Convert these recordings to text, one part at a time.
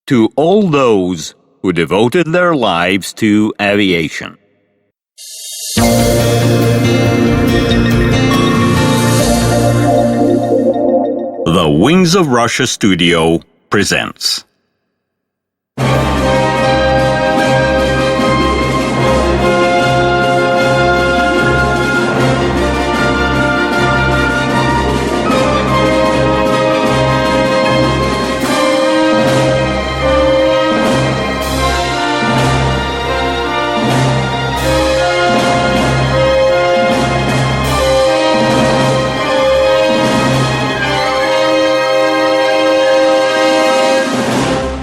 to all those who devoted their lives to aviation. The Wings of Russia studio presents.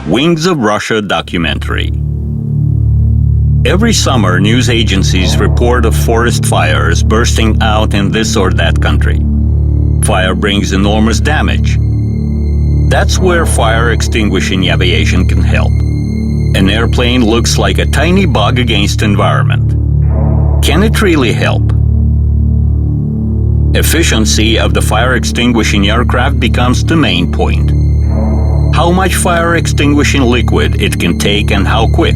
Wings of Russia documentary. Every summer, news agencies report of forest fires bursting out in this or that country. Fire brings enormous damage. That's where fire extinguishing aviation can help. An airplane looks like a tiny bug against environment. Can it really help? Efficiency of the fire extinguishing aircraft becomes the main point. How much fire extinguishing liquid it can take and how quick.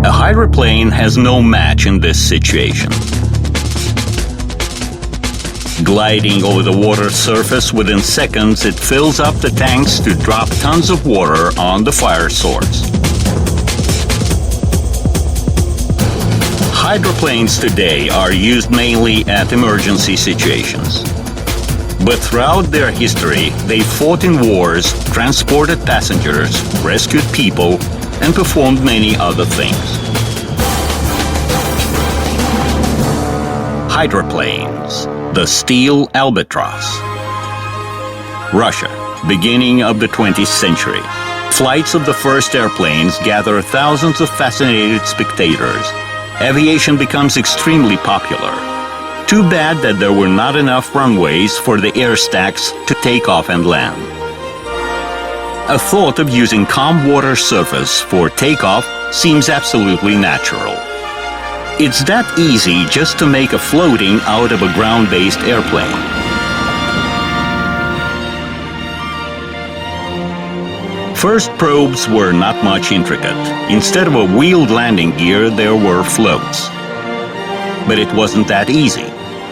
A hydroplane has no match in this situation. Gliding over the water surface, within seconds it fills up the tanks to drop tons of water on the fire source. Hydroplanes today are used mainly at emergency situations. But throughout their history, they fought in wars, transported passengers, rescued people, and performed many other things. Hydroplanes, the steel Albatros. Russia, beginning of the 20th century. Flights of the first airplanes gather thousands of fascinated spectators. Aviation becomes extremely popular. Too bad that there were not enough runways for the air stacks to take off and land. A thought of using calm water surface for takeoff seems absolutely natural. It's that easy just to make a floating out of a ground-based airplane. First probes were not much intricate. Instead of a wheeled landing gear, there were floats. But it wasn't that easy.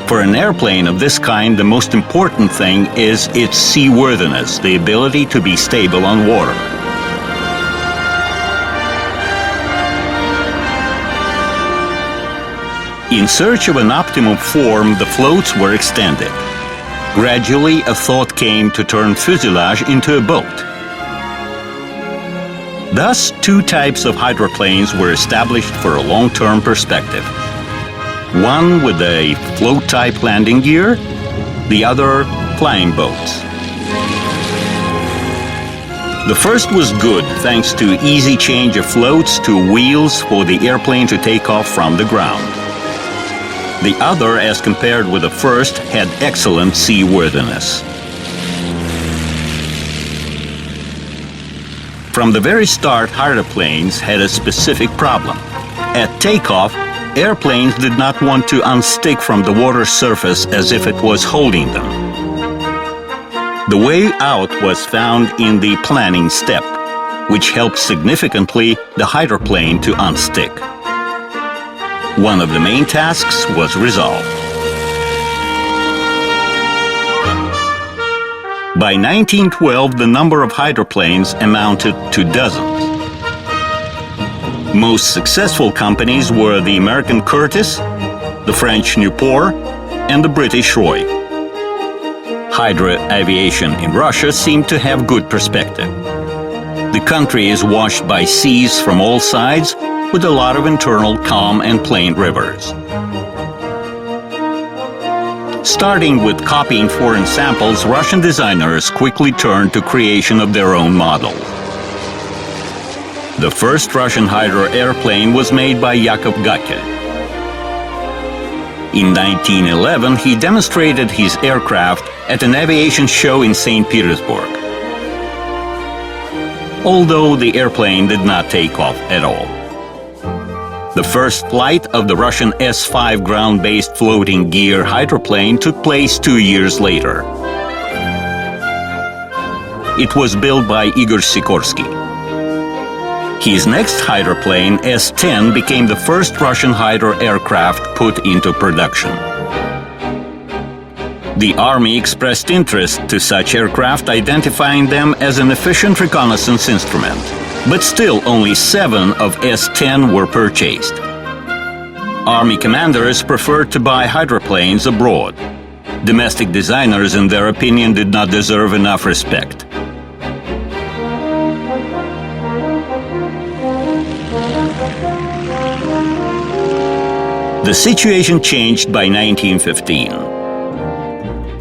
For an airplane of this kind, the most important thing is its seaworthiness, the ability to be stable on water. In search of an optimum form, the floats were extended. Gradually, a thought came to turn fuselage into a boat. Thus, two types of hydroplanes were established for a long-term perspective. One with a float-type landing gear, the other flying boats. The first was good thanks to easy change of floats to wheels for the airplane to take off from the ground. The other, as compared with the first, had excellent seaworthiness. From the very start, hydroplanes had a specific problem. At takeoff, airplanes did not want to unstick from the water surface as if it was holding them. The way out was found in the planning step, which helped significantly the hydroplane to unstick. One of the main tasks was resolved. By 1912, the number of hydroplanes amounted to dozens. Most successful companies were the American Curtiss, the French Nieuport, and the British Roy. Hydro aviation in Russia seemed to have good perspective. The country is washed by seas from all sides, with a lot of internal calm and plain rivers. Starting with copying foreign samples, Russian designers quickly turned to creation of their own models. The first Russian hydro airplane was made by Yakov Gakel. In 1911, he demonstrated his aircraft at an aviation show in St. Petersburg. Although the airplane did not take off at all. The first flight of the Russian S-5 ground-based floating gear hydroplane took place 2 years later. It was built by Igor Sikorsky. His next hydroplane, S-10, became the first Russian hydro aircraft put into production. The Army expressed interest to such aircraft, identifying them as an efficient reconnaissance instrument. But still, only 7 of S-10 were purchased. Army commanders preferred to buy hydroplanes abroad. Domestic designers, in their opinion, did not deserve enough respect. The situation changed by 1915.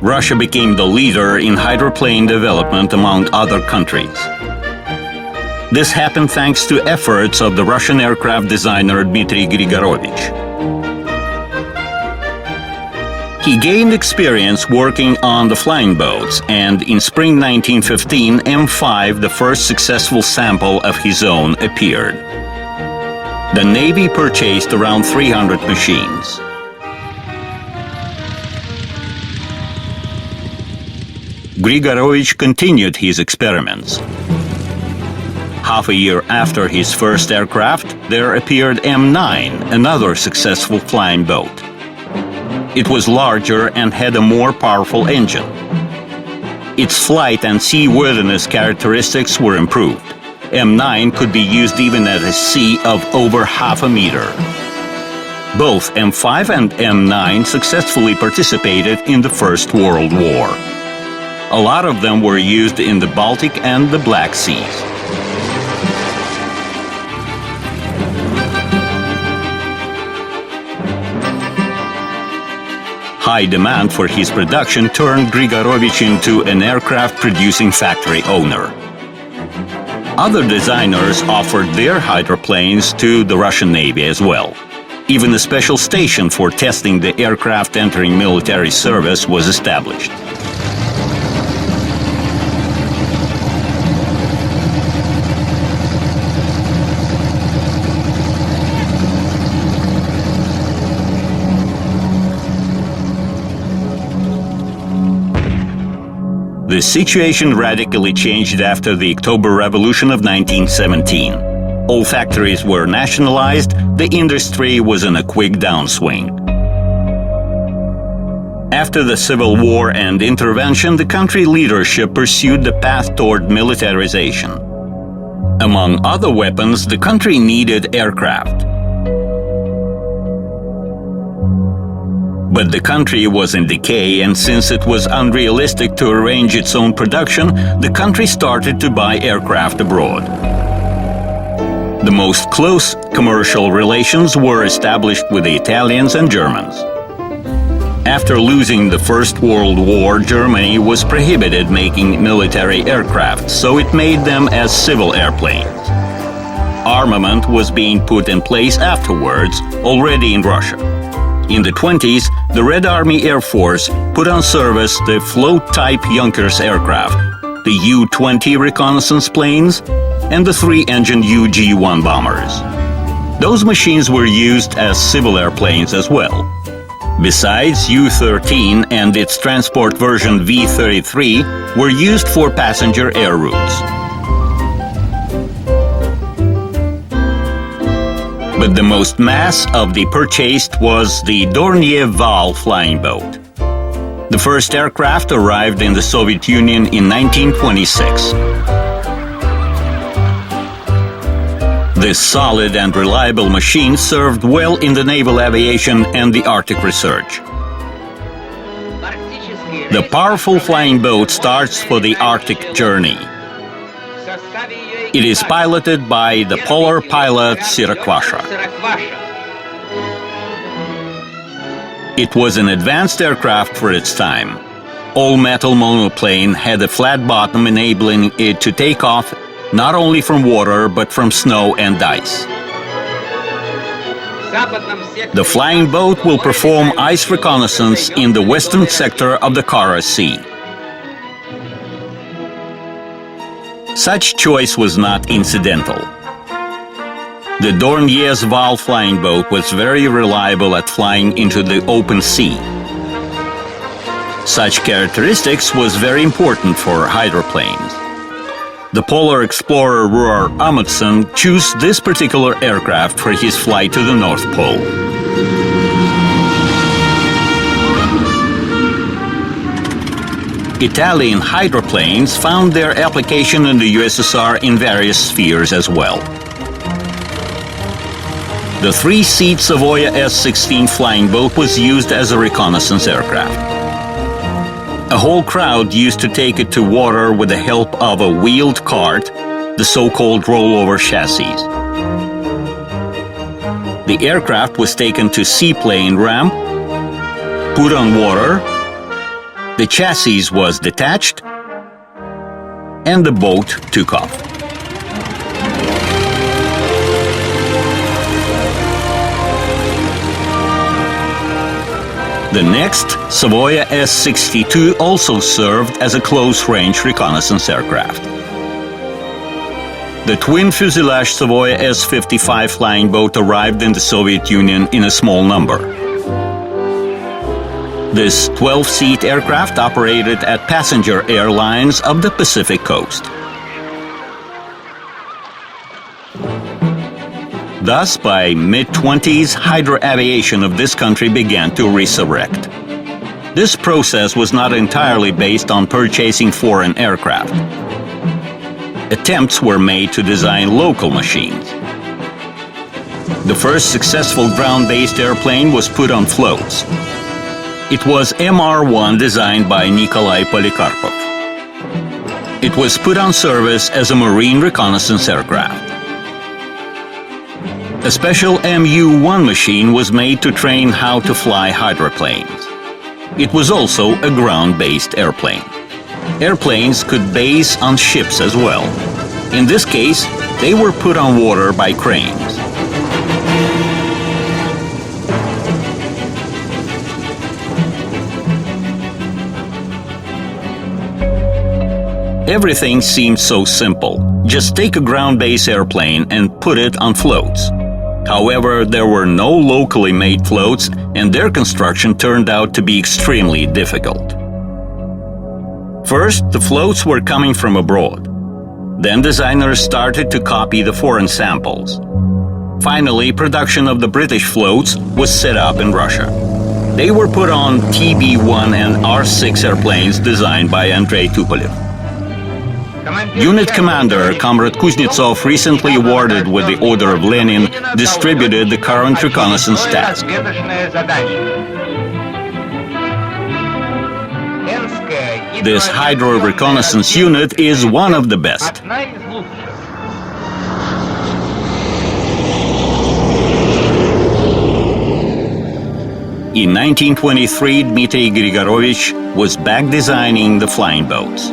Russia became the leader in hydroplane development among other countries. This happened thanks to efforts of the Russian aircraft designer Dmitry Grigorovich. He gained experience working on the flying boats, and in spring 1915, M5, the first successful sample of his own, appeared. The Navy purchased around 300 machines. Grigorovich continued his experiments. Half a year after his first aircraft, there appeared M9, another successful flying boat. It was larger and had a more powerful engine. Its flight and seaworthiness characteristics were improved. M9 could be used even at a sea of over half a meter. Both M5 and M9 successfully participated in the First World War. A lot of them were used in the Baltic and the Black Seas. High demand for his production turned Grigorovich into an aircraft-producing factory owner. Other designers offered their hydroplanes to the Russian Navy as well. Even a special station for testing the aircraft entering military service was established. The situation radically changed after the October Revolution of 1917. All factories were nationalized, the industry was in a quick downswing. After the Civil War and intervention, the country leadership pursued the path toward militarization. Among other weapons, the country needed aircraft. But the country was in decay, and since it was unrealistic to arrange its own production, the country started to buy aircraft abroad. The most close commercial relations were established with the Italians and Germans. After losing the First World War, Germany was prohibited making military aircraft, so it made them as civil airplanes. Armament was being put in place afterwards, already in Russia. In the 20s, the Red Army Air Force put on service the float-type Junkers aircraft, the U-20 reconnaissance planes, and the 3-engine UG-1 bombers. Those machines were used as civil airplanes as well. Besides, U-13 and its transport version V-33 were used for passenger air routes. But the most mass of the purchased was the Dornier Val flying boat. The first aircraft arrived in the Soviet Union in 1926. This solid and reliable machine served well in the naval aviation and the Arctic research. The powerful flying boat starts for the Arctic journey. It is piloted by the polar pilot Sirakwasha. It was an advanced aircraft for its time. All-metal monoplane had a flat bottom, enabling it to take off not only from water but from snow and ice. The flying boat will perform ice reconnaissance in the western sector of the Kara Sea. Such choice was not incidental. The Dornier's Val flying boat was very reliable at flying into the open sea. Such characteristics was very important for hydroplanes. The polar explorer Roar Amundsen chose this particular aircraft for his flight to the North Pole. Italian hydroplanes found their application in the USSR in various spheres as well. The three-seat Savoia S-16 flying boat was used as a reconnaissance aircraft. A whole crowd used to take it to water with the help of a wheeled cart, the so-called rollover chassis. The aircraft was taken to seaplane ramp, put on water, the chassis was detached, and the boat took off. The next, Savoia S-62, also served as a close-range reconnaissance aircraft. The twin-fuselage Savoia S-55 flying boat arrived in the Soviet Union in a small number. This 12-seat aircraft operated at passenger airlines of the Pacific coast. Thus, by mid-20s, hydro-aviation of this country began to resurrect. This process was not entirely based on purchasing foreign aircraft. Attempts were made to design local machines. The first successful ground-based airplane was put on floats. It was MR-1 designed by Nikolai Polikarpov. It was put on service as a marine reconnaissance aircraft. A special MU-1 machine was made to train how to fly hydroplanes. It was also a ground-based airplane. Airplanes could base on ships as well. In this case, they were put on water by cranes. Everything seemed so simple. Just take a ground-based airplane and put it on floats. However, there were no locally made floats, and their construction turned out to be extremely difficult. First, the floats were coming from abroad. Then designers started to copy the foreign samples. Finally, production of the British floats was set up in Russia. They were put on TB-1 and R-6 airplanes designed by Andrei Tupolev. Unit commander Comrade Kuznetsov, recently awarded with the Order of Lenin, distributed the current reconnaissance task. This hydro reconnaissance unit is one of the best. In 1923, Dmitry Grigorovich was back designing the flying boats.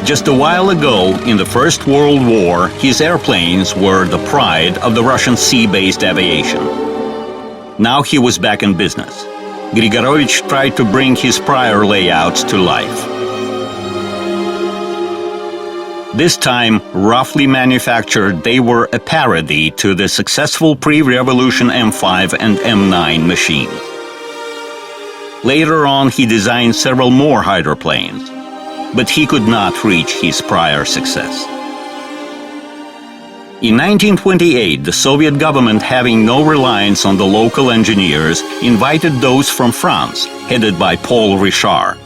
Just a while ago, in the First World War, his airplanes were the pride of the Russian sea-based aviation. Now he was back in business. Grigorovich tried to bring his prior layouts to life. This time, roughly manufactured, they were a parody to the successful pre-revolution M5 and M9 machines. Later on, he designed several more hydroplanes, but he could not reach his prior success. In 1928, the Soviet government, having no reliance on the local engineers, invited those from France, headed by Paul Richard.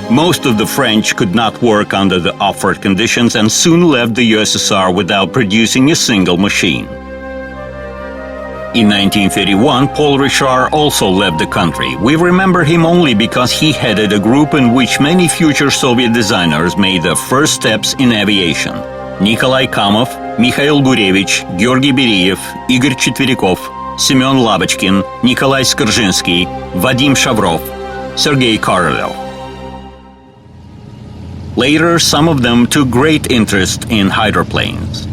Most of the French could not work under the offered conditions and soon left the USSR without producing a single machine. In 1931, Paul Richard also left the country. We remember him only because he headed a group in which many future Soviet designers made their first steps in aviation. Nikolai Kamov, Mikhail Gurevich, Georgy Beriev, Igor Четверяков, Semyon Labachkin, Nikolai Skorzhinsky, Vadim Shavrov, Sergei Korolev. Later, some of them took great interest in hydroplanes.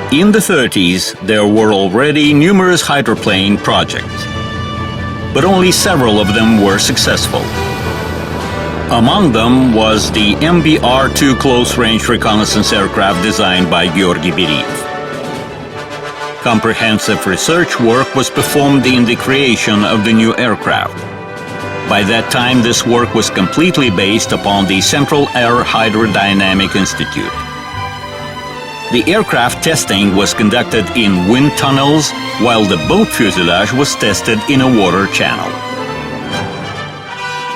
In the 30s, there were already numerous hydroplane projects, but only several of them were successful. Among them was the MBR-2 close-range reconnaissance aircraft designed by Georgy Beriev. Comprehensive research work was performed in the creation of the new aircraft. By that time, this work was completely based upon the Central Air Hydrodynamic Institute. The aircraft testing was conducted in wind tunnels, while the boat fuselage was tested in a water channel.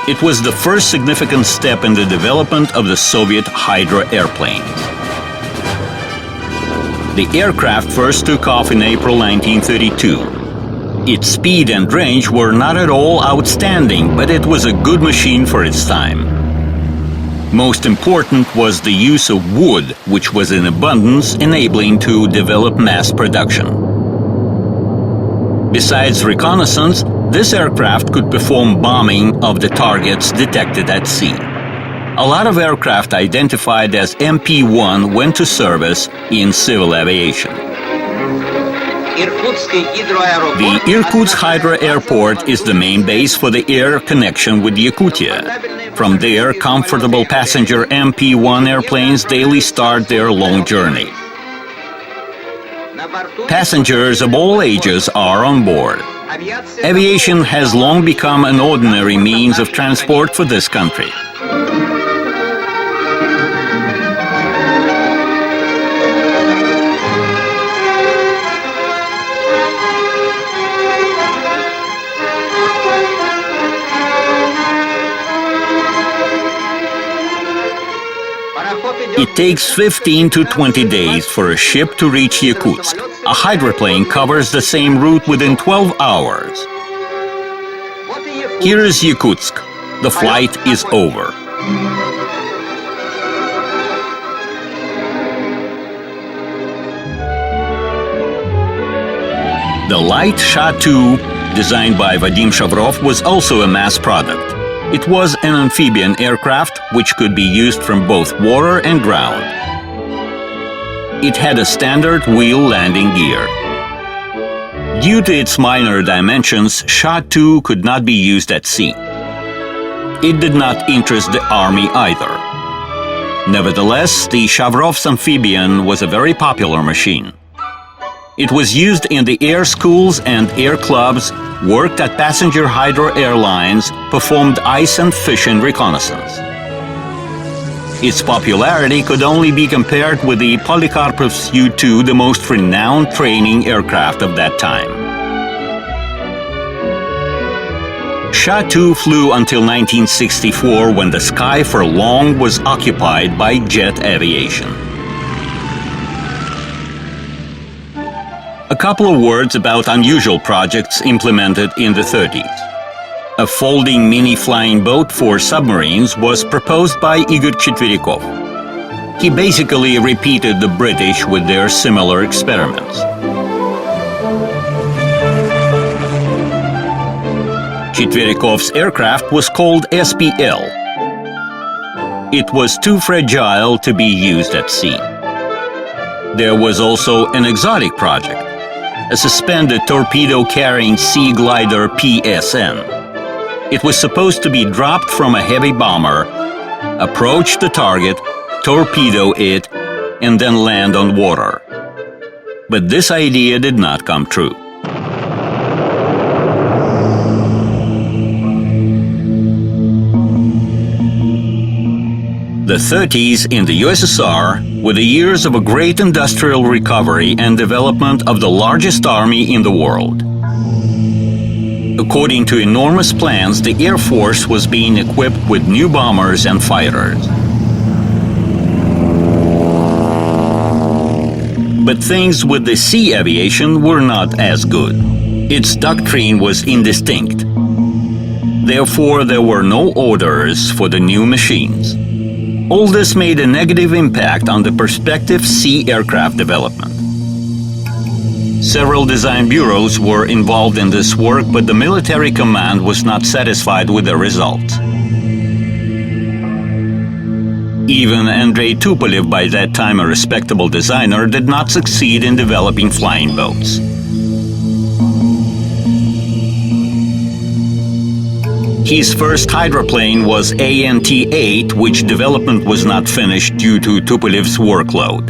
It was the first significant step in the development of the Soviet Hydra airplanes. The aircraft first took off in April 1932. Its speed and range were not at all outstanding, but it was a good machine for its time. Most important was the use of wood, which was in abundance, enabling to develop mass production. Besides reconnaissance, this aircraft could perform bombing of the targets detected at sea. A lot of aircraft identified as MP-1 went to service in civil aviation. The Irkutsk Hydra Airport is the main base for the air connection with Yakutia. From there, comfortable passenger MP-1 airplanes daily start their long journey. Passengers of all ages are on board. Aviation has long become an ordinary means of transport for this country. It takes 15 to 20 days for a ship to reach Yakutsk. A hydroplane covers the same route within 12 hours. Here is Yakutsk. The flight is over. The light Sha-2, designed by Vadim Shavrov, was also a mass product. It was an amphibian aircraft which could be used from both water and ground. It had a standard wheel landing gear. Due to its minor dimensions, Sha-2 could not be used at sea. It did not interest the army either. Nevertheless, the Shavrov's amphibian was a very popular machine. It was used in the air schools and air clubs, worked at passenger Hydra airlines, performed ice and fishing reconnaissance. Its popularity could only be compared with the Polikarpov's U-2, the most renowned training aircraft of that time. Sha-2 flew until 1964, when the sky for long was occupied by jet aviation. A couple of words about unusual projects implemented in the 30s. A folding mini flying boat for submarines was proposed by Igor Chitverikov. He basically repeated the British with their similar experiments. Chitverikov's aircraft was called SPL. It was too fragile to be used at sea. There was also an exotic project, a suspended torpedo-carrying sea glider PSN. It was supposed to be dropped from a heavy bomber, approach the target, torpedo it, and then land on water. But this idea did not come true. The 30s in the USSR were the years of a great industrial recovery and development of the largest army in the world. According to enormous plans, the Air Force was being equipped with new bombers and fighters. But things with the sea aviation were not as good. Its doctrine was indistinct. Therefore, there were no orders for the new machines. All this made a negative impact on the prospective sea aircraft development. Several design bureaus were involved in this work, but the military command was not satisfied with the results. Even Andrei Tupolev, by that time a respectable designer, did not succeed in developing flying boats. His first hydroplane was ANT-8, which development was not finished due to Tupolev's workload.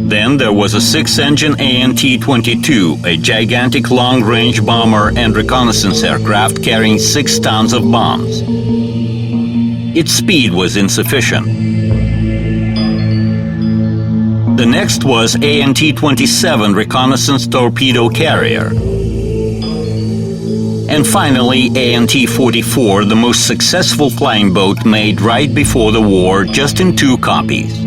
Then there was a 6-engine AN-T-22, a gigantic long-range bomber and reconnaissance aircraft carrying 6 tons of bombs. Its speed was insufficient. The next was AN-T-27 reconnaissance torpedo carrier. And finally, AN-T-44, the most successful flying boat made right before the war, just in 2 copies.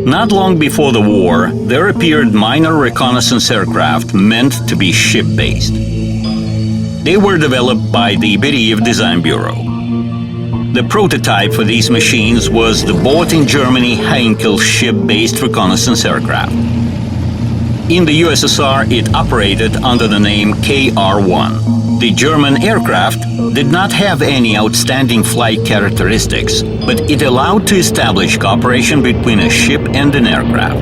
Not long before the war, there appeared minor reconnaissance aircraft meant to be ship-based. They were developed by the Beriev Design Bureau. The prototype for these machines was the bought in Germany Heinkel ship-based reconnaissance aircraft. In the USSR, it operated under the name KR-1. The German aircraft did not have any outstanding flight characteristics, but it allowed to establish cooperation between a ship and an aircraft.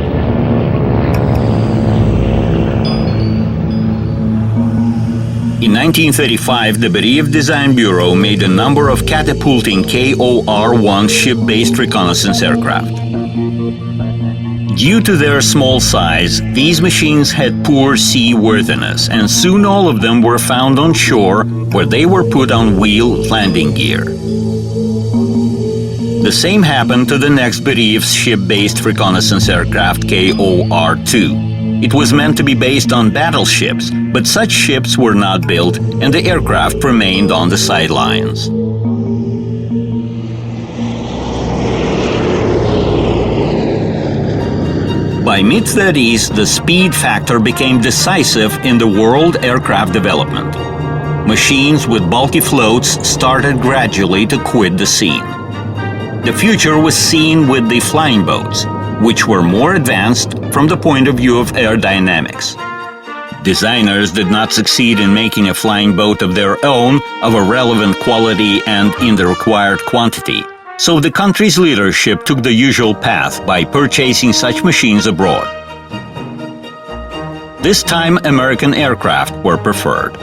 In 1935, the Beriev Design Bureau made a number of catapulting KOR-1 ship-based reconnaissance aircraft. Due to their small size, these machines had poor seaworthiness, and soon all of them were found on shore, where they were put on wheel landing gear. The same happened to the next Beriev ship-based reconnaissance aircraft KOR-2. It was meant to be based on battleships, but such ships were not built, and the aircraft remained on the sidelines. By mid-30s, the speed factor became decisive in the world aircraft development. Machines with bulky floats started gradually to quit the scene. The future was seen with the flying boats, which were more advanced from the point of view of aerodynamics. Designers did not succeed in making a flying boat of their own, of a relevant quality and in the required quantity. So the country's leadership took the usual path by purchasing such machines abroad. This time, American aircraft were preferred.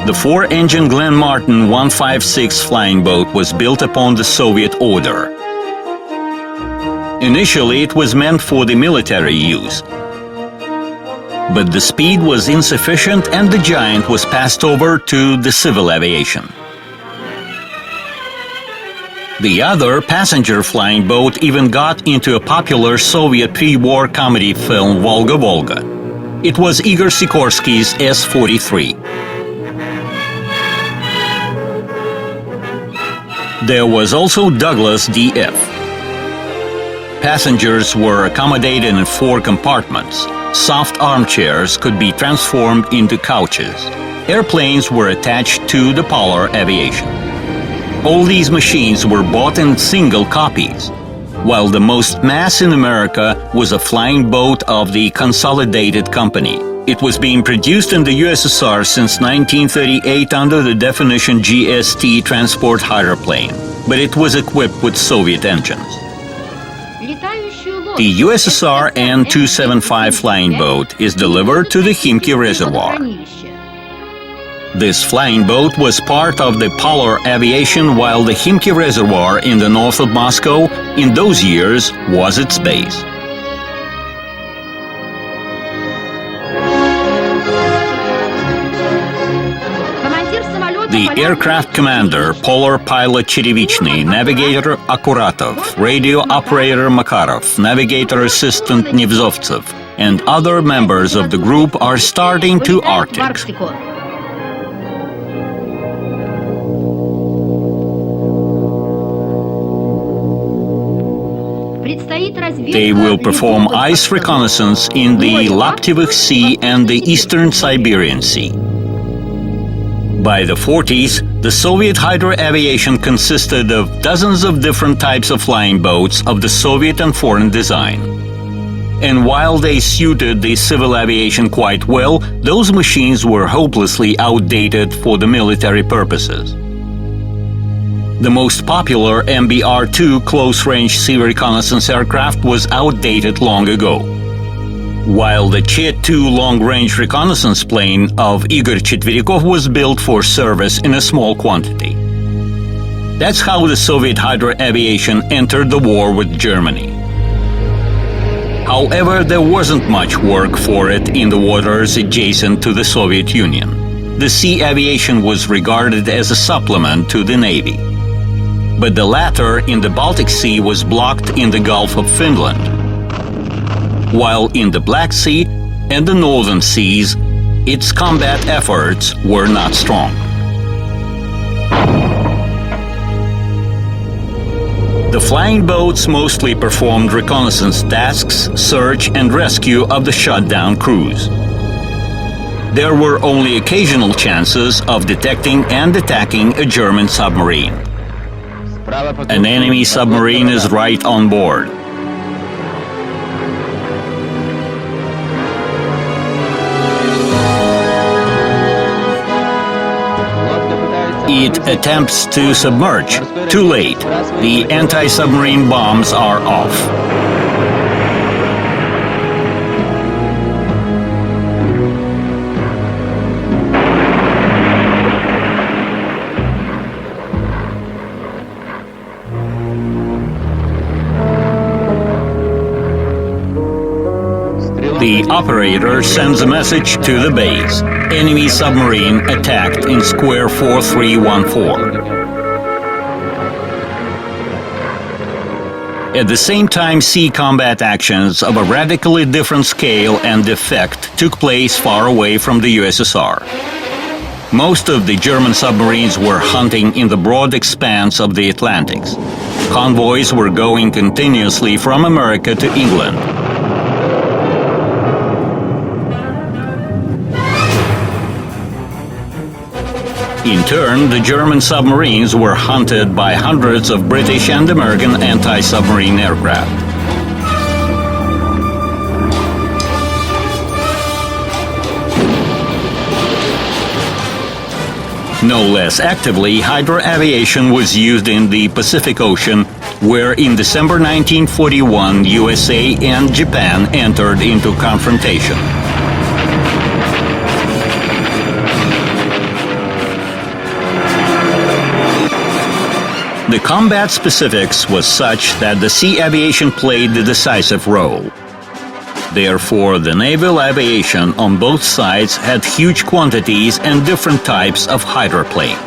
The 4-engine Glenn Martin 156 flying boat was built upon the Soviet order. Initially, it was meant for the military use. But the speed was insufficient and the Giant was passed over to the civil aviation. The other passenger flying boat even got into a popular Soviet pre-war comedy film Volga Volga. It was Igor Sikorsky's S-43. There was also Douglas DF. Passengers were accommodated in 4 compartments. Soft armchairs could be transformed into couches. Airplanes were attached to the Polar Aviation. All these machines were bought in single copies, while the most mass in America was a flying boat of the Consolidated Company. It was being produced in the USSR since 1938 under the definition GST transport hydroplane, but it was equipped with Soviet engines. The USSR An-275 flying boat is delivered to the Khimki Reservoir. This flying boat was part of the Polar Aviation, while the Khimki Reservoir in the north of Moscow in those years was its base. The aircraft commander, Polar pilot Cherevichny, navigator Akuratov, radio operator Makarov, navigator assistant Nevzovtsev, and other members of the group are starting to Arctic. They will perform ice reconnaissance in the Laptevich Sea and the Eastern Siberian Sea. By the 40s, the Soviet hydro aviation consisted of dozens of different types of flying boats of the Soviet and foreign design. And while they suited the civil aviation quite well, those machines were hopelessly outdated for the military purposes. The most popular MBR-2 close-range sea reconnaissance aircraft was outdated long ago. while the Chet-2 long-range reconnaissance plane of Igor Chetveriakov was built for service in a small quantity. That's how the Soviet hydro aviation entered the war with Germany. However, there wasn't much work for it in the waters adjacent to the Soviet Union. The sea aviation was regarded as a supplement to the Navy. But the latter in the Baltic Sea was blocked in the Gulf of Finland, while in the Black Sea and the Northern Seas, its combat efforts were not strong. The flying boats mostly performed reconnaissance tasks, search and rescue of the shut-down crews. There were only occasional chances of detecting and attacking a German submarine. An enemy submarine is right on board. It attempts to submerge. Too late. The anti-submarine bombs are off. The operator sends a message to the base. Enemy submarine attacked in square 4314. At the same time, sea combat actions of a radically different scale and effect took place far away from the USSR. Most of the German submarines were hunting in the broad expanse of the Atlantics. Convoys were going continuously from America to England. In turn, the German submarines were hunted by hundreds of British and American anti-submarine aircraft. No less actively, hydro aviation was used in the Pacific Ocean, where in December 1941, USA and Japan entered into confrontation. The combat specifics was such that the sea aviation played the decisive role. Therefore, the naval aviation on both sides had huge quantities and different types of hydroplanes.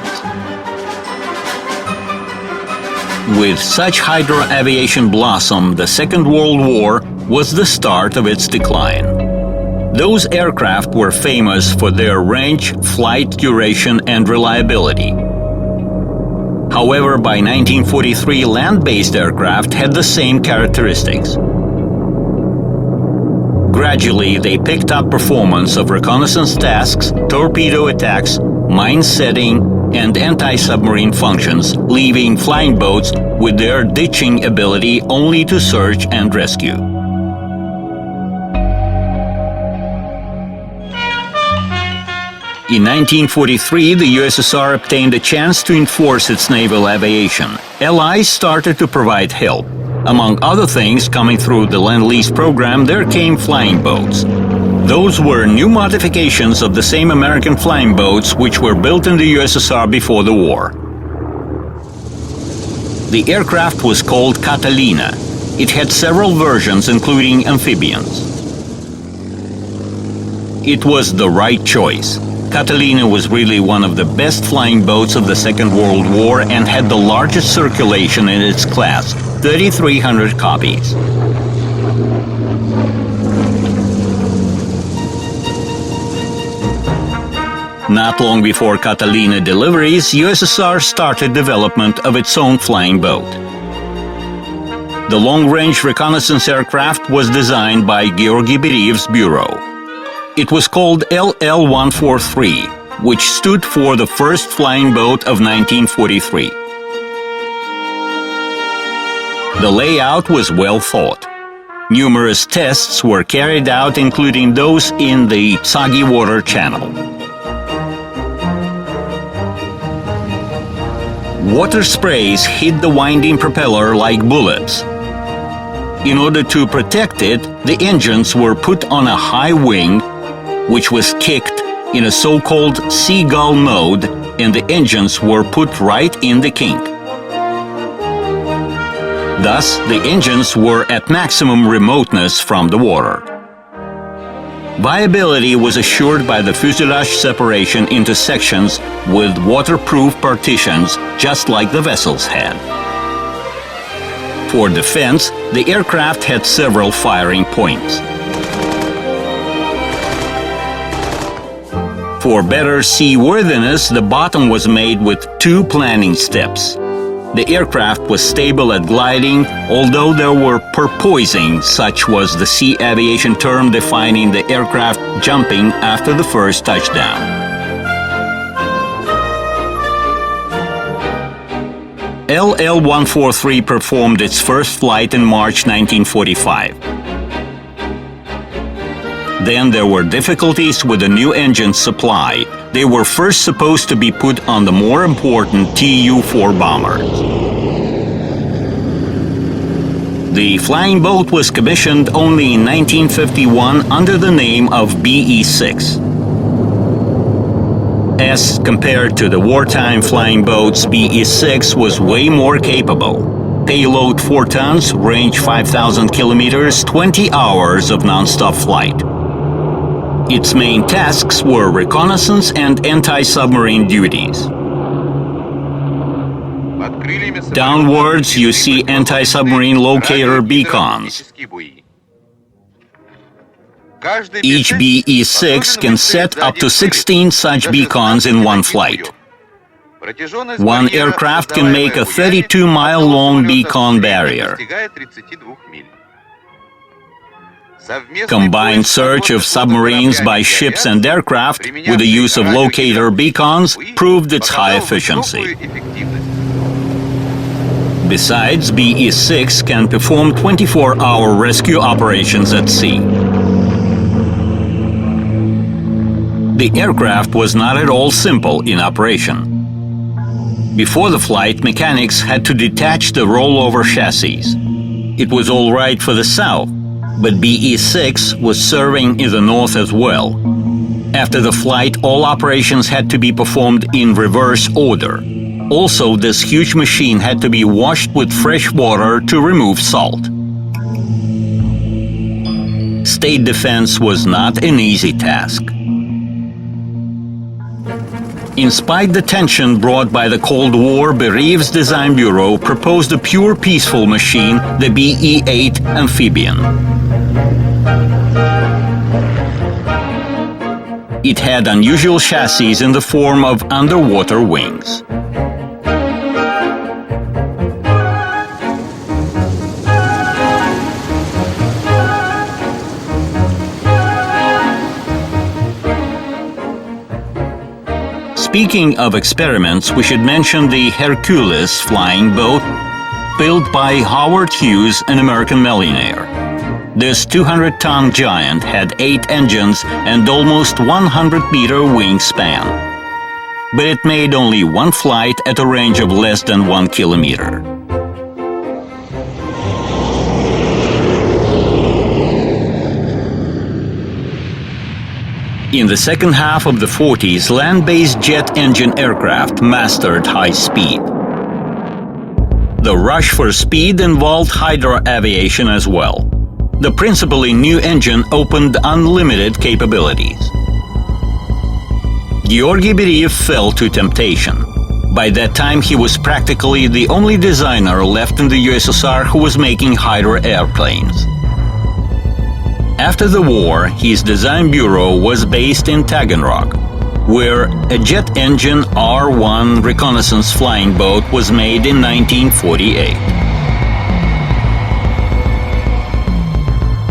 With such hydro aviation blossom, the Second World War was the start of its decline. Those aircraft were famous for their range, flight duration, and reliability. However, by 1943, land-based aircraft had the same characteristics. Gradually, they picked up performance of reconnaissance tasks, torpedo attacks, mine setting, and anti-submarine functions, leaving flying boats with their ditching ability only to search and rescue. In 1943, the USSR obtained a chance to enforce its naval aviation. Allies started to provide help. Among other things, coming through the Lend-Lease program, there came flying boats. Those were new modifications of the same American flying boats which were built in the USSR before the war. The aircraft was called Catalina. It had several versions, including amphibians. It was the right choice. Catalina was really one of the best flying boats of the Second World War and had the largest circulation in its class, 3,300 copies. Not long before Catalina deliveries, USSR started development of its own flying boat. The long-range reconnaissance aircraft was designed by Georgy Beryev's bureau. It was called LL-143, which stood for the first flying boat of 1943. The layout was well thought. Numerous tests were carried out, including those in the Sagi Water Channel. Water sprays hit the winding propeller like bullets. In order to protect it, the engines were put on a high wing, which was kicked in a so-called seagull mode, and the engines were put right in the kink. Thus, the engines were at maximum remoteness from the water. Viability was assured by the fuselage separation into sections with waterproof partitions, just like the vessels had. For defense, the aircraft had several firing points. For better seaworthiness, the bottom was made with 2 planning steps. The aircraft was stable at gliding, although there were porpoising, such was the sea aviation term defining the aircraft jumping after the first touchdown. LL-143 performed its first flight in March 1945. Then there were difficulties with the new engine supply. They were first supposed to be put on the more important Tu-4 bombers. The flying boat was commissioned only in 1951 under the name of BE-6. As compared to the wartime flying boats, BE-6 was way more capable. Payload 4 tons, range 5,000 kilometers, 20 hours of non-stop flight. Its main tasks were reconnaissance and anti-submarine duties. Downwards, you see anti-submarine locator beacons. Each BE-6 can set up to 16 such beacons in one flight. One aircraft can make a 32-mile-long beacon barrier. Combined search of submarines by ships and aircraft with the use of locator beacons proved its high efficiency. Besides, BE-6 can perform 24-hour rescue operations at sea. The aircraft was not at all simple in operation. Before the flight, mechanics had to detach the rollover chassis. It was all right for the south, but BE-6 was serving in the north as well. After the flight, all operations had to be performed in reverse order. Also, this huge machine had to be washed with fresh water to remove salt. State defense was not an easy task. In spite of the tension brought by the Cold War, Berieve's design bureau proposed a pure peaceful machine, the BE-8 Amphibian. It had unusual chassis in the form of underwater wings. Speaking of experiments, we should mention the Hercules flying boat built by Howard Hughes, an American millionaire. This 200-ton giant had 8 engines and almost 100-meter wingspan. But it made only one flight at a range of less than 1 kilometer. In the second half of the 40s, land-based jet engine aircraft mastered high speed. The rush for speed involved hydro aviation as well. The principally new engine opened unlimited capabilities. Georgy Beriev fell to temptation. By that time, he was practically the only designer left in the USSR who was making hydro airplanes. After the war, his design bureau was based in Taganrog, where a jet engine R-1 reconnaissance flying boat was made in 1948.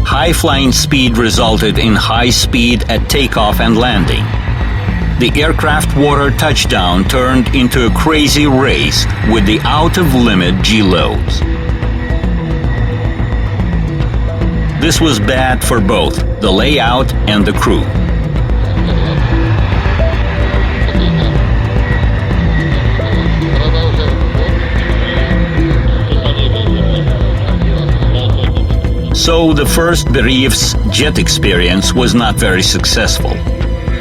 High flying speed resulted in high speed at takeoff and landing. The aircraft water touchdown turned into a crazy race with the out-of-limit G-loads. This was bad for both the layout and the crew. So the first Bereev's jet experience was not very successful.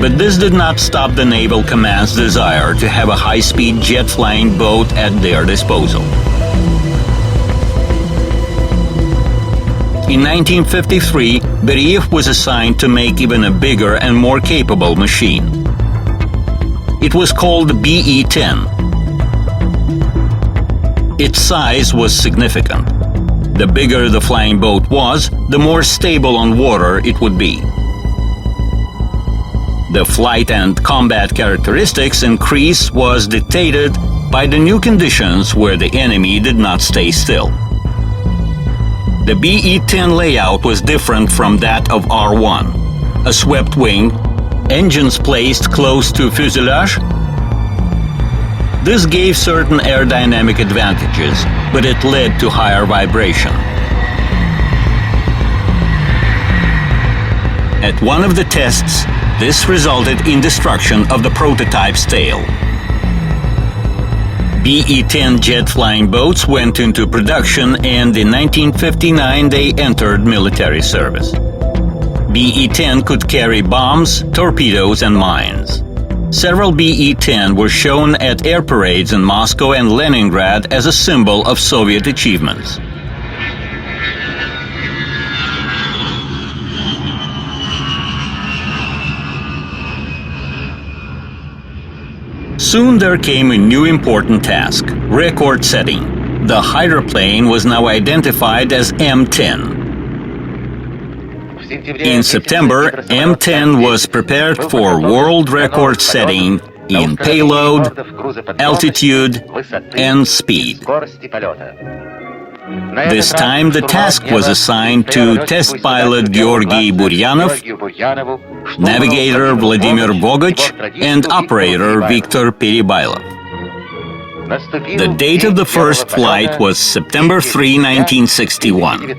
But this did not stop the Naval Command's desire to have a high-speed jet-flying boat at their disposal. In 1953, Bereev was assigned to make even a bigger and more capable machine. It was called the BE-10. Its size was significant. The bigger the flying boat was, the more stable on water it would be. The flight and combat characteristics increase was dictated by the new conditions where the enemy did not stay still. The BE-10 layout was different from that of R-1. A swept wing, engines placed close to fuselage. This gave certain aerodynamic advantages, but it led to higher vibration. At one of the tests, this resulted in destruction of the prototype's tail. BE-10 jet flying boats went into production, and in 1959 they entered military service. BE-10 could carry bombs, torpedoes, and mines. Several BE-10 were shown at air parades in Moscow and Leningrad as a symbol of Soviet achievements. Soon there came a new important task: record setting. The hydroplane was now identified as M10. In September, M10 was prepared for world record setting in payload, altitude, and speed. This time the task was assigned to test pilot Georgy Buryanov, navigator Vladimir Boguch, and operator Viktor Perebailov. The date of the first flight was September 3, 1961.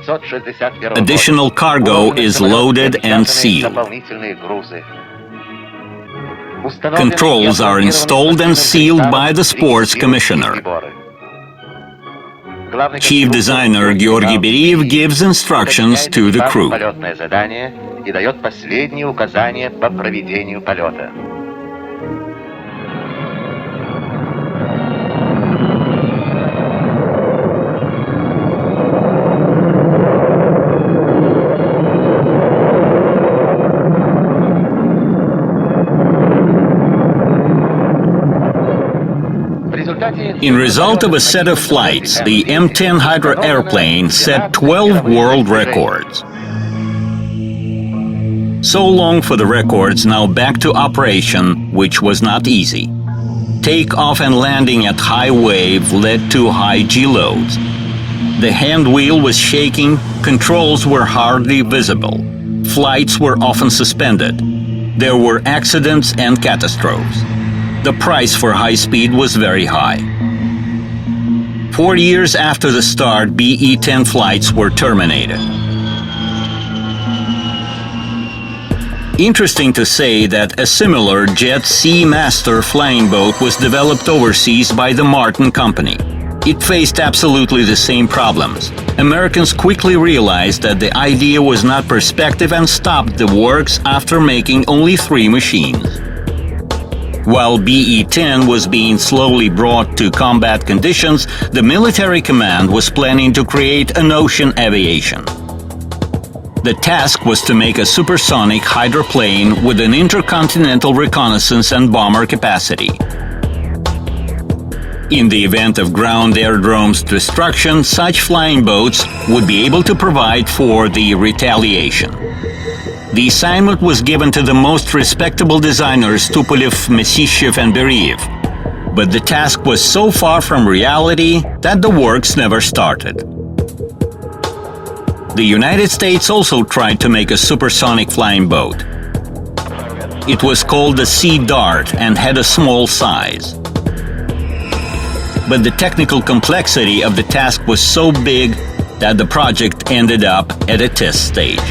Additional cargo is loaded and sealed. Controls are installed and sealed by the sports commissioner. Chief designer Georgy Bereev gives instructions to the crew. In result of a set of flights, the M10 Hydra airplane set 12 world records. So long for the records, now back to operation, which was not easy. Takeoff and landing at high wave led to high G-loads. The hand wheel was shaking, controls were hardly visible. Flights were often suspended. There were accidents and catastrophes. The price for high speed was very high. 4 years after the start, BE-10 flights were terminated. Interesting to say that a similar Jet Seamaster flying boat was developed overseas by the Martin Company. It faced absolutely the same problems. Americans quickly realized that the idea was not perspective and stopped the works after making only 3 machines. While BE-10 was being slowly brought to combat conditions, the military command was planning to create an ocean aviation. The task was to make a supersonic hydroplane with an intercontinental reconnaissance and bomber capacity. In the event of ground aerodromes destruction, such flying boats would be able to provide for the retaliation. The assignment was given to the most respectable designers Tupolev, Mesishev, and Bereev. But the task was so far from reality that the works never started. The United States also tried to make a supersonic flying boat. It was called the Sea Dart and had a small size. But the technical complexity of the task was so big that the project ended up at a test stage.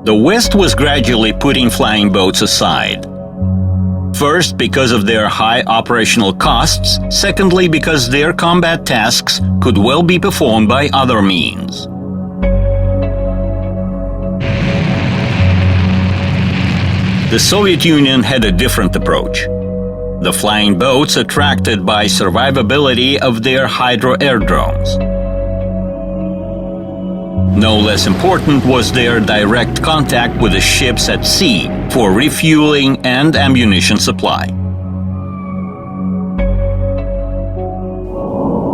The West was gradually putting flying boats aside. First, because of their high operational costs. Secondly, because their combat tasks could well be performed by other means. The Soviet Union had a different approach. The flying boats attracted by survivability of their hydro-aerodromes. No less important was their direct contact with the ships at sea for refueling and ammunition supply.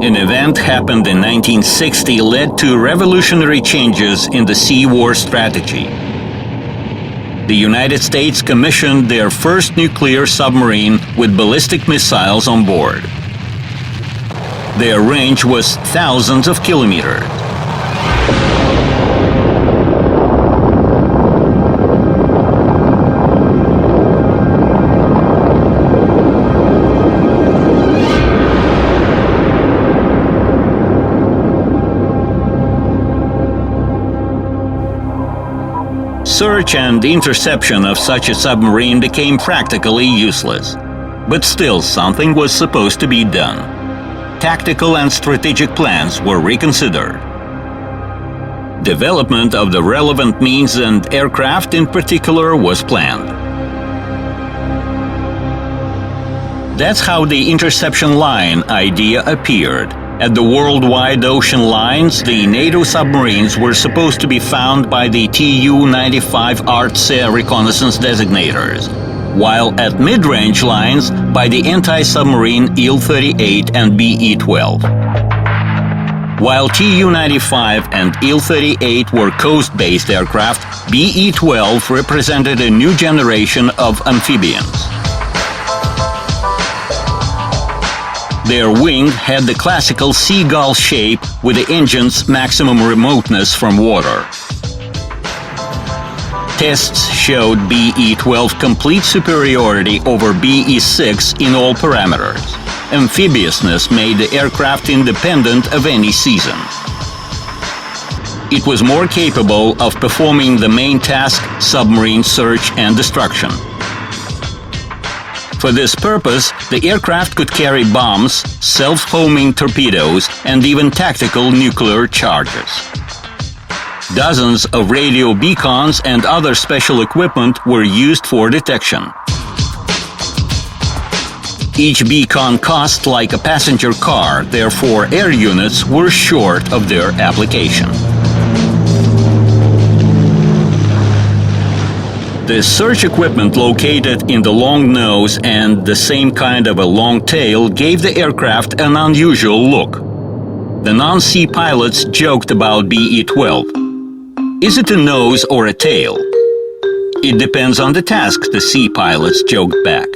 An event happened in 1960 led to revolutionary changes in the sea war strategy. The United States commissioned their first nuclear submarine with ballistic missiles on board. Their range was thousands of kilometers. Search and interception of such a submarine became practically useless. But still, something was supposed to be done. Tactical and strategic plans were reconsidered. Development of the relevant means and aircraft in particular was planned. That's how the interception line idea appeared. At the worldwide ocean lines, the NATO submarines were supposed to be found by the Tu-95 ARTSE reconnaissance designators, while at mid-range lines by the anti-submarine Il-38 and BE-12. While Tu-95 and Il-38 were coast-based aircraft, BE-12 represented a new generation of amphibians. Their wing had the classical seagull shape with the engine's maximum remoteness from water. Tests showed BE-12 complete superiority over BE-6 in all parameters. Amphibiousness made the aircraft independent of any season. It was more capable of performing the main task, submarine search and destruction. For this purpose, the aircraft could carry bombs, self-homing torpedoes, and even tactical nuclear charges. Dozens of radio beacons and other special equipment were used for detection. Each beacon cost like a passenger car, therefore air units were short of their application. The search equipment located in the long nose and the same kind of a long tail gave the aircraft an unusual look. The non-sea pilots joked about BE-12. Is it a nose or a tail? It depends on the task, the sea pilots joked back.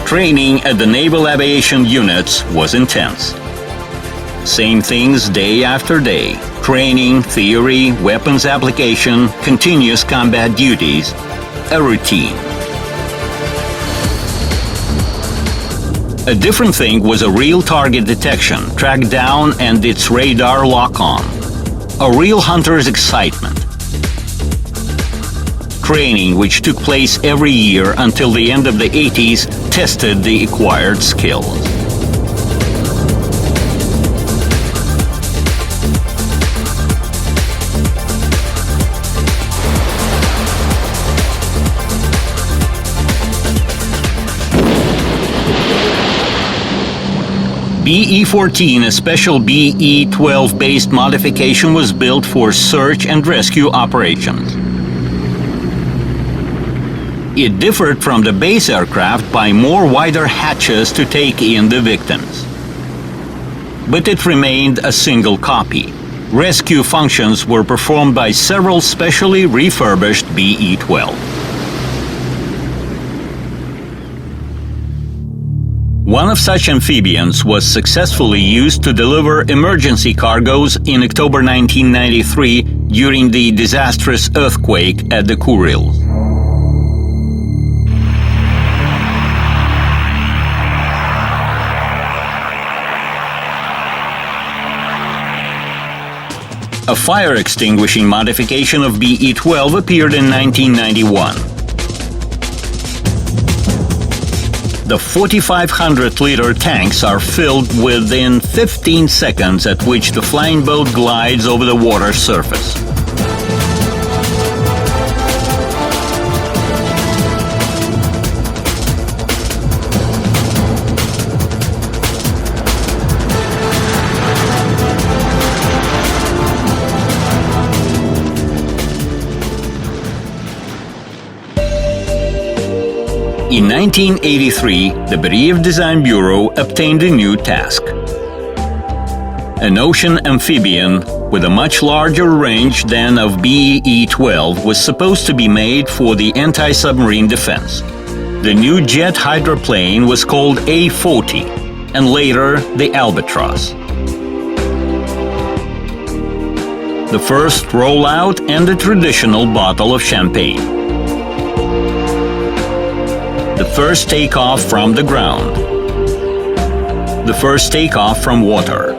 Training at the naval aviation units was intense. Same things day after day. Training, theory, weapons application, continuous combat duties, a routine. A different thing was a real target detection, track down and its radar lock-on. A real hunter's excitement. Training, which took place every year until the end of the 80s, tested the acquired skills. BE-14, a special BE-12-based modification, was built for search and rescue operations. It differed from the base aircraft by more wider hatches to take in the victims. But it remained a single copy. Rescue functions were performed by several specially refurbished BE-12. One of such amphibians was successfully used to deliver emergency cargoes in October 1993 during the disastrous earthquake at the Kurils. A fire extinguishing modification of BE-12 appeared in 1991. The 4,500-liter tanks are filled within 15 seconds, at which the flying boat glides over the water surface. In 1983, the Beriev Design Bureau obtained a new task. An ocean amphibian with a much larger range than of BE-12 was supposed to be made for the anti-submarine defense. The new jet hydroplane was called A-40, and later the Albatros. The first rollout and a traditional bottle of champagne. The first takeoff from the ground. The first takeoff from water.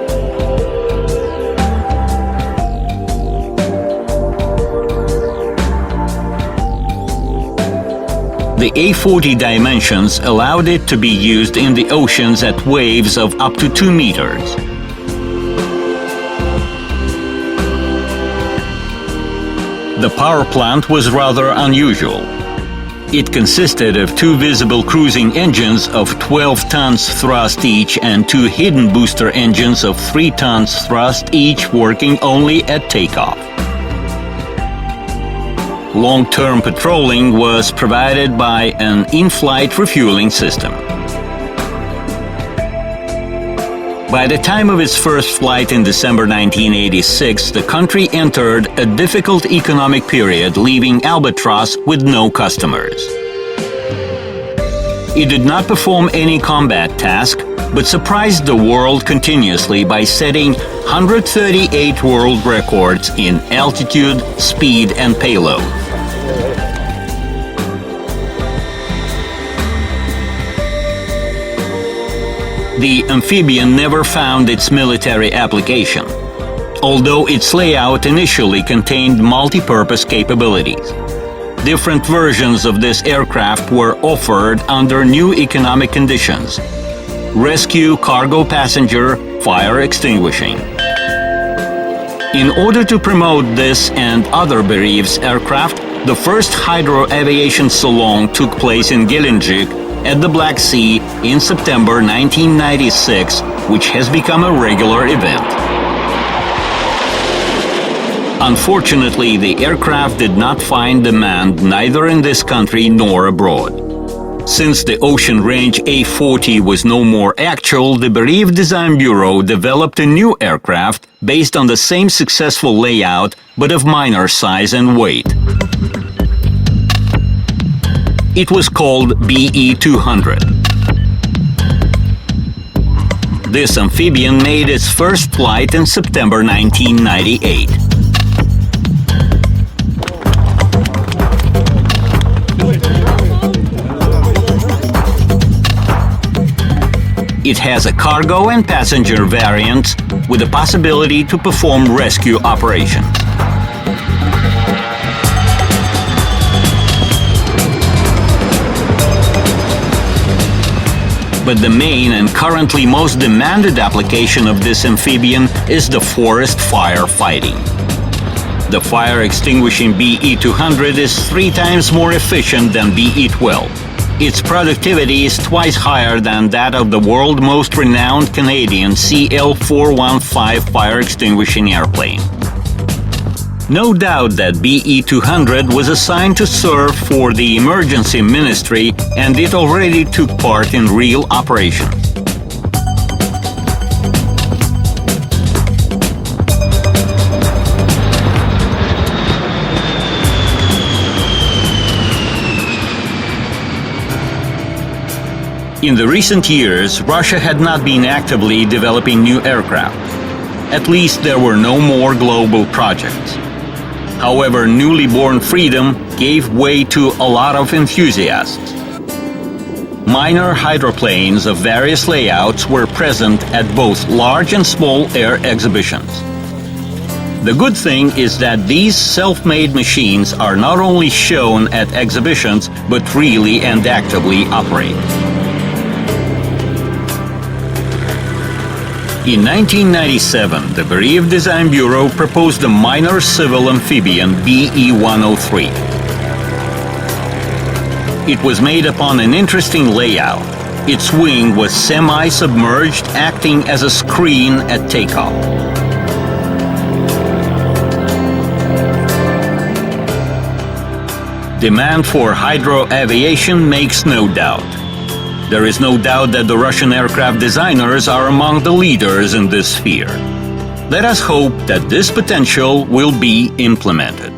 The A-40 dimensions allowed it to be used in the oceans at waves of up to 2 meters. The power plant was rather unusual. It consisted of 2 visible cruising engines of 12 tons thrust each and 2 hidden booster engines of 3 tons thrust each, working only at takeoff. Long-term patrolling was provided by an in-flight refueling system. By the time of its first flight in December 1986, the country entered a difficult economic period, leaving Albatros with no customers. It did not perform any combat task, but surprised the world continuously by setting 138 world records in altitude, speed, and payload. The amphibian never found its military application, although its layout initially contained multi-purpose capabilities. Different versions of this aircraft were offered under new economic conditions: rescue, cargo, passenger, fire extinguishing. In order to promote this and other Beriev's aircraft, the first Hydro Aviation Salon took place in Gelendzhik at the Black Sea in September 1996, which has become a regular event. Unfortunately, the aircraft did not find demand neither in this country nor abroad. Since the Ocean Range A-40 was no more actual, the Beriev Design Bureau developed a new aircraft based on the same successful layout, but of minor size and weight. It was called BE-200. This amphibian made its first flight in September 1998. It has a cargo and passenger variant with the possibility to perform rescue operations. But the main and currently most demanded application of this amphibian is the forest fire fighting. The fire-extinguishing BE-200 is 3 times more efficient than BE-12. Its productivity is twice higher than that of the world's most renowned Canadian CL-415 fire-extinguishing airplane. No doubt that BE-200 was assigned to serve for the emergency ministry, and it already took part in real operations. In the recent years, Russia had not been actively developing new aircraft. At least there were no more global projects. However, newly born freedom gave way to a lot of enthusiasts. Minor hydroplanes of various layouts were present at both large and small air exhibitions. The good thing is that these self-made machines are not only shown at exhibitions, but really and actively operate. In 1997, the Bereev Design Bureau proposed a minor civil amphibian BE-103. It was made upon an interesting layout. Its wing was semi-submerged, acting as a screen at takeoff. Demand for hydro-aviation makes no doubt. There is no doubt that the Russian aircraft designers are among the leaders in this sphere. Let us hope that this potential will be implemented.